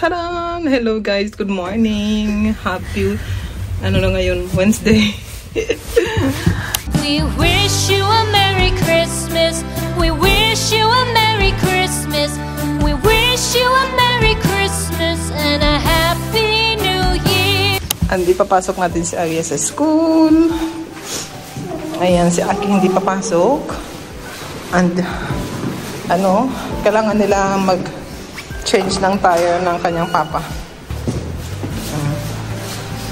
Tadam! Hello guys, good morning. Happy, ano na ngayon, Wednesday. We wish you a Merry Christmas. We wish you a Merry Christmas. We wish you a Merry Christmas and a Happy New Year. Hindi papasok natin si Aria sa school. Ayan, si Aki hindi papasok. And, ano, kailangan nila mag-change ng tire ng kanyang papa.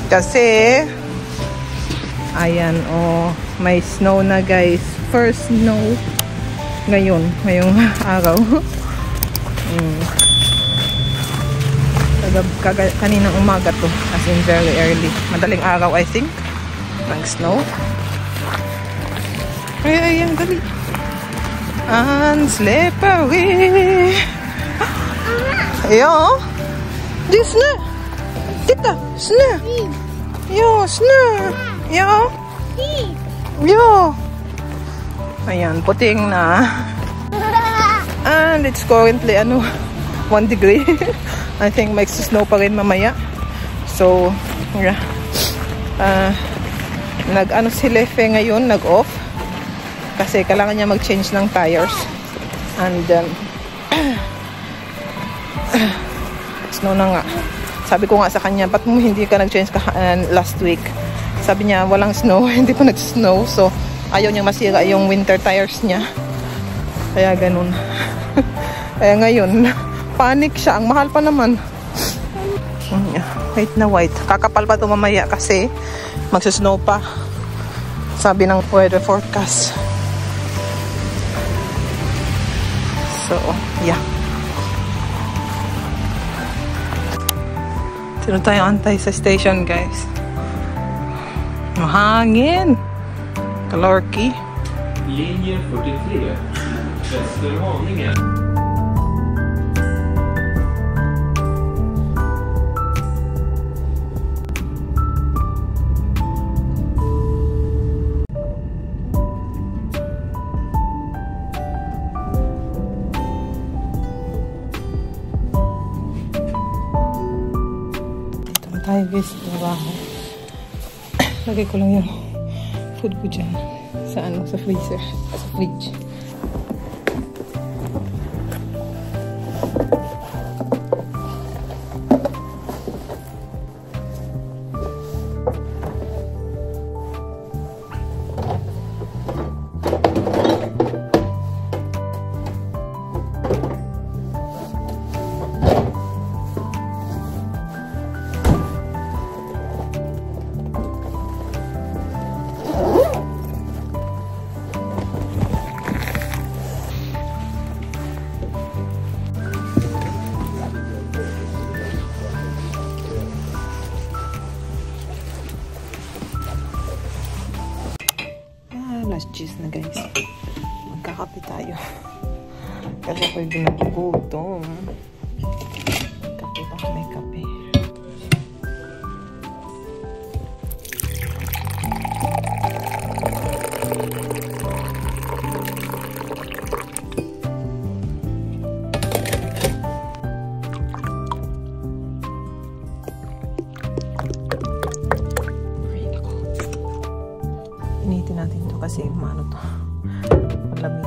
Kasi, ayan, oh, may snow na guys. First snow ngayong araw. Kaninang umaga to, as in very early. Madaling araw, I think. Nag-snow. Ay, ayan, dali. And slippery. Yo. Di snow. Tita, snow. Yo, snow. Yo. Yo. Ayan, puting na. And it's currently, 1 degree. I think may snow pa rin mamaya. So, yeah. Si Lefe ngayon, nag-off. Kasi kailangan niya mag-change ng tires. And snow na nga. Sabi ko nga sa kanya, ba't mo hindi ka nag-change last week? Sabi niya, walang snow. Hindi pa nag-snow. So, ayaw niyang masira yung winter tires niya. Kaya ganun. Kaya ngayon, panic siya. Ang mahal pa naman. White na white. Kakapal pa ito mamaya kasi magsusnow pa. Sabi ng weather forecast. So, yeah. Sino tayo antay sa station, guys? Mahangin. Kalorki. Linje 43. Västerhaninge. Tayo guys, trabaho. Lagay ko lang yung food ko dyan sa freezer, sa fridge. Cheese na guys. Magkakape tayo. Kasi ako'y ginagutom. Kape pa, may kape. Initin natin ito kasi maano to, malamig.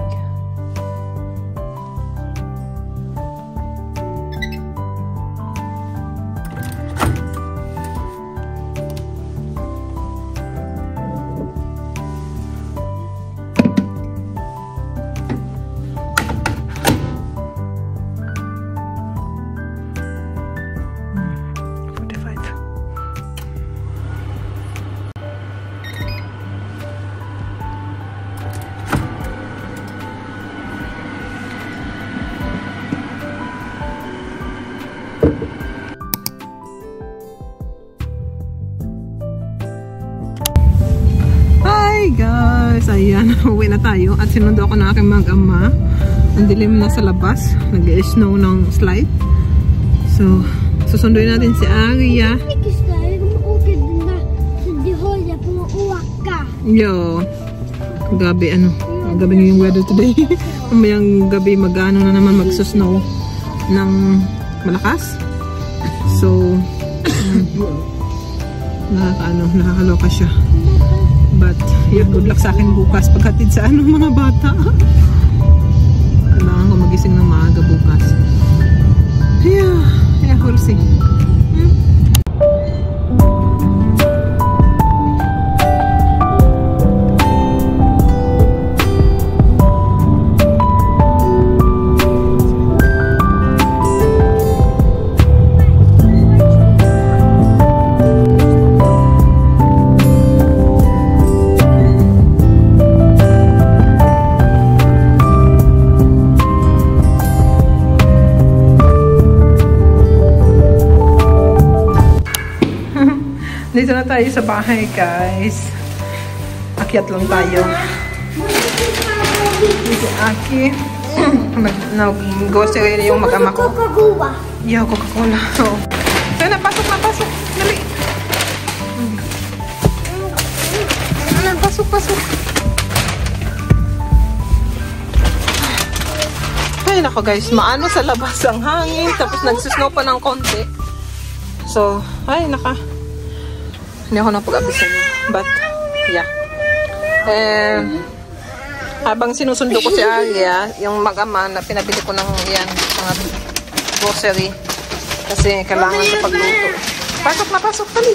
Guys, ayan, uwi na tayo at sinundo ako ng aking mag-ama. Ang dilim na sa labas, nag-snow ng slide. So, susunduin natin si Aria. Yo, gabi gabi yung weather today. Mamayang gabi mag-ano na naman, magsusnow ng malakas. So, nakakaloka siya. But, yeah, good luck sa akin bukas paghatid sa mga bata. Kailangan ko magising ng maaga bukas. Yeah, we'll see. Dito na tayo sa bahay, guys. Akyat lang tayo. Dito Aki. Nag-grocery yung mag-ama ko. Coca-Cola. Yeah, Coca-Cola. Oh. So, napasok. Dali. Pasok. Ay, nako guys. Maano sa labas ang hangin. Tapos nagsusnow pa ng konti. So, ay, hindi ako napag-abisa niyo. But, yeah. Habang sinusundo ko si Aria, yung mag-ama na pinabili ko ng yan, mga grocery. Kasi kailangan sa pagluto. Pasok, dali.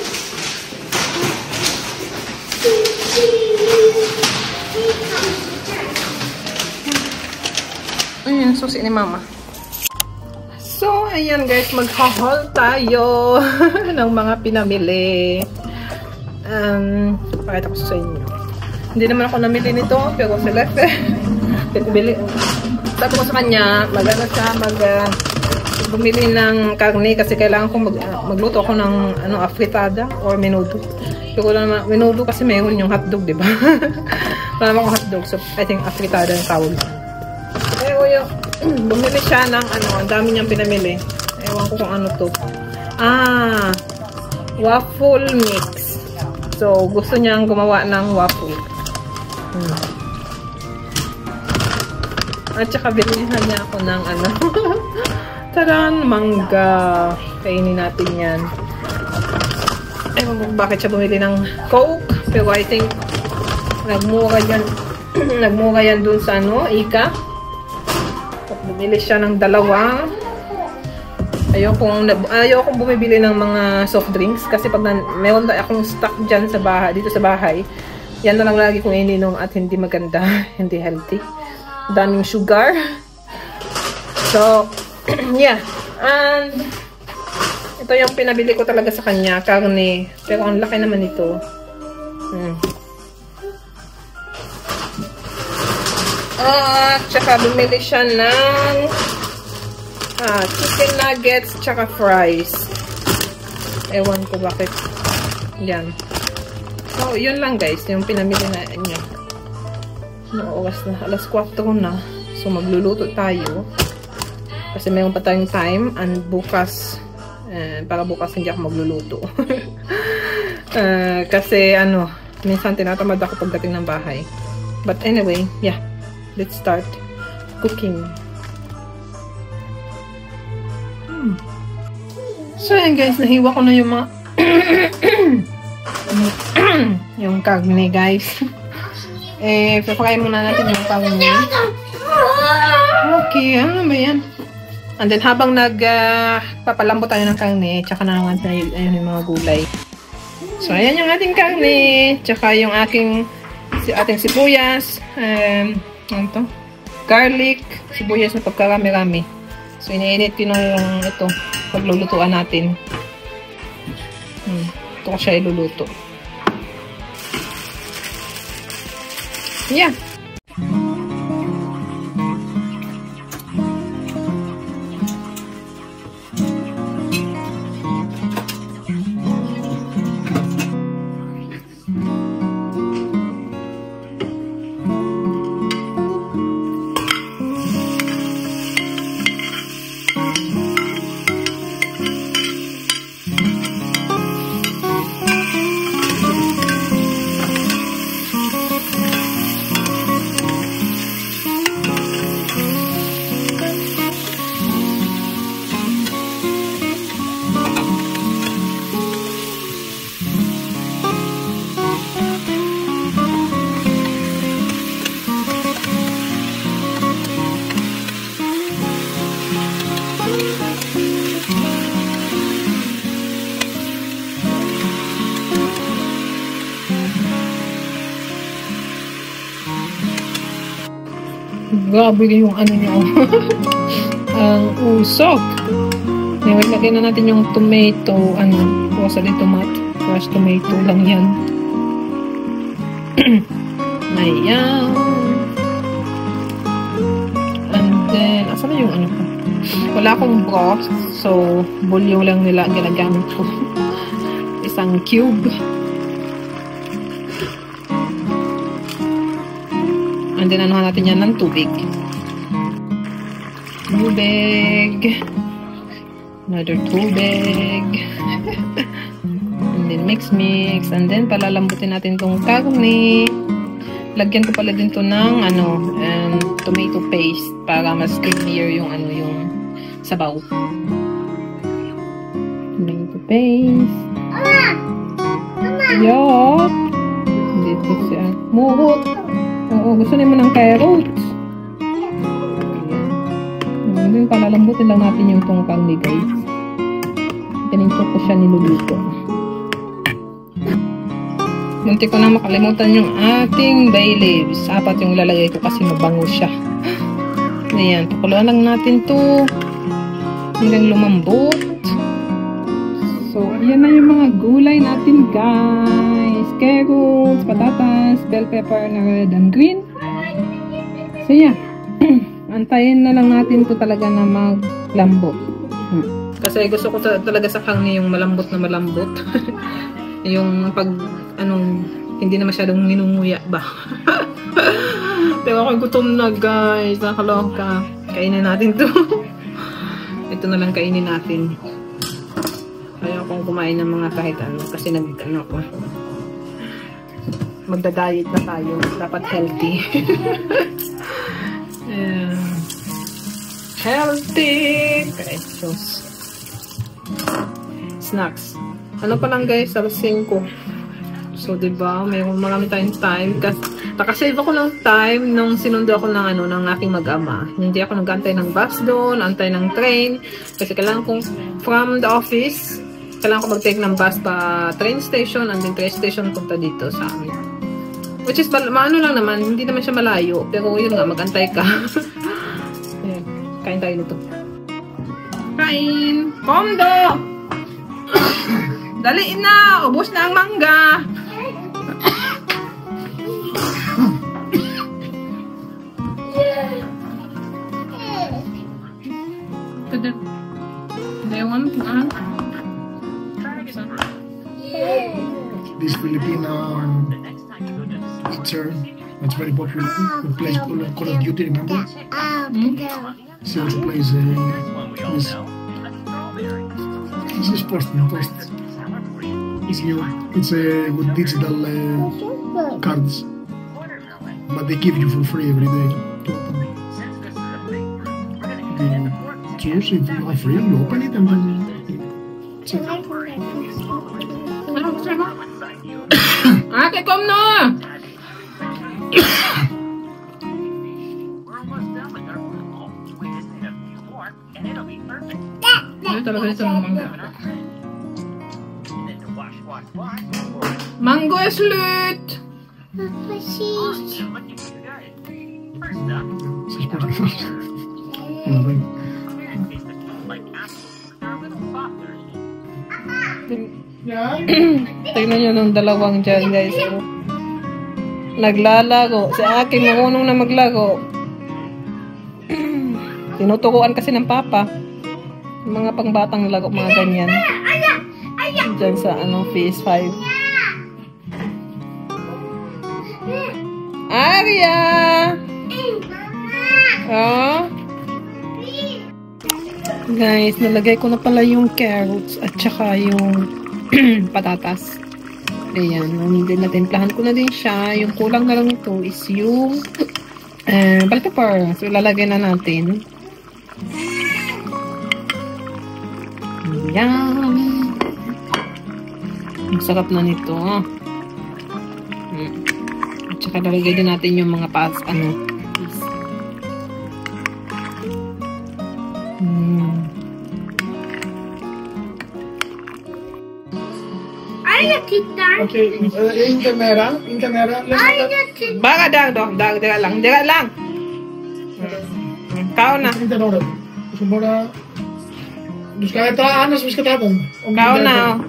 Ayan, susi ni Mama. So, ayan guys, mag-haul tayo ng mga pinamili. Pakita ko sa inyo. Hindi naman ako namili nito, pero si Lefe pinabili. Sabi ko sa kanya, bumili ng karne kasi kailangan ko magluto ako ng afritada or menudo. Pero naman, menudo kasi mayroon yung hotdog, diba? Wala naman akong hotdog, so I think afritada yung tawag. Bumili siya ng ang dami niyang pinamili. Ewan ko kung ano to. Waffle mix. So, gusto niyang gumawa ng waffle. At saka bilhin niya ako ng taran, mangga. Kainin natin yan. Ewan ko bakit siya bumili ng Coke. Pero I think nagmura yan dun sa Ika. Bumili siya ng dalawa. Ayokong bumibili ng mga soft drinks kasi pag meron akong stock dyan sa bahay, dito sa bahay, yan na lang lagi kong ininom at hindi maganda, hindi healthy. Daming sugar. So, yeah. And ito yung pinabili ko talaga sa kanya, karne. Pero ang laki naman ito. Tsaka bumili siya ng chicken nuggets tsaka fries. Ewan ko bakit. Yan. So, yun lang guys. Yung pinamili na niya. Oras na. Alas 4 na. So, magluluto tayo. Kasi mayroon pa tayong time. And bukas, para bukas hindi ako magluluto. Kasi minsan tinatamad ako pagdating ng bahay. But anyway, yeah. Let's start cooking. So, ayan guys, nahiwa ko na yung mga yung karne guys. Papakain muna natin yung karne. Okay, ano ba yan? And then, habang nagpapalambot tayo ng karne, tsaka na naman tayo yung mga gulay. So, ayan yung ating karne, tsaka yung ating sibuyas, ano to? Garlic, sibuyas na pagkarami-rami. So, iniinit ko na yung ito. Paglulutuan natin. Ito ko siya iluluto. Yeah. Grabe yung ano niya. Ang usok. Anyway, lagyan na natin yung tomato, rosalie tomato. Fresh tomato lang yan. Ayan. And then, asan na yung ano ko? Wala akong broth, so bulyo lang nila ginagamit ko. Isang cube. And then, anuhan natin yan ng tubig. Tubig. Another tubig. And then, mix. And then, palalambutin natin itong karne. Lagyan ko pala din to ng, tomato paste para mas creamier yung, yung sabaw. Tomato paste. Yup. Dito siya. Muhot. Oo, gusto niyo mo ng carrots. Ayan. Then, palalambutin lang natin yung tong karne, guys. Ganito ko siya niluluto. Munti ko na makalimutan yung ating bay leaves. 4 yung lalagay ko kasi mabango siya. Ayan, pakuluan lang natin to hanggang lumambot. So, ayan na yung mga gulay natin, guys. Carrots, patatas, bell pepper na red and green. So, yeah. Antayin na lang natin to talaga na maglambot. Kasi gusto ko talaga sa karne yung malambot na malambot. Yung pag, hindi na masyadong ninunguya ba. Pero ako gutom na, guys. Nakaloka. Kainin natin to. Ito na lang kainin natin. Ayaw kong kumain ng mga kahit ano. Kasi ko. Magda-diet na tayo. Dapat healthy. Healthy! Precious. Snacks. Ano pa lang, guys? Alas 5. So, diba? Marami tayong time. Nakasave ako ng time nung sinundo ako ng aking mag-ama. Hindi ako nag-antay ng bus doon, antay ng train. Kasi kailangan kong, from the office, kailangan ko mag-take ng bus pa train station, and then train station punta dito sa amin. Which is, maano lang naman, hindi naman siya malayo. Pero yun nga, mag-antay ka. Ayan, kain tayo nito. Kain! Kondo! Dali na! Ubus na ang mangga! This Filipino eater that's very popular who plays Call of Duty, remember? She also plays this is post. It's with digital cards, but they give you for free every day to open. Choose if you have free, you open it and then check. Ate, kom na! Ano talaga ito ng mangga? Mango is lit! Tignan nyo ng dalawang dyan, guys. Naglalago. Si akin marunong na maglago. Tinuturuan kasi ng papa. Mga pangbatang lago, mga ganyan. Dyan sa phase 5. Arya! Oh? Guys, nalagay ko na pala yung carrots at saka yung patatas. Ayan, natimplahan ko na din siya. Yung kulang na lang ito is yung bell pepper. So, ilalagay na natin. Ayan. Ang sarap na nito. At saka lalagay din natin yung mga Okay, in camera. Baka dang, dira lang. Kau na. Inte något. Du ska bara... Du ska äta, annars vi ska ta den. Kau na.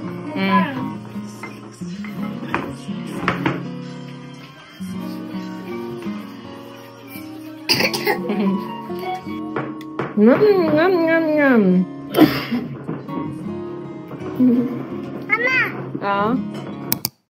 Ngam, ngam, ngam, ngam. Mama. Ja.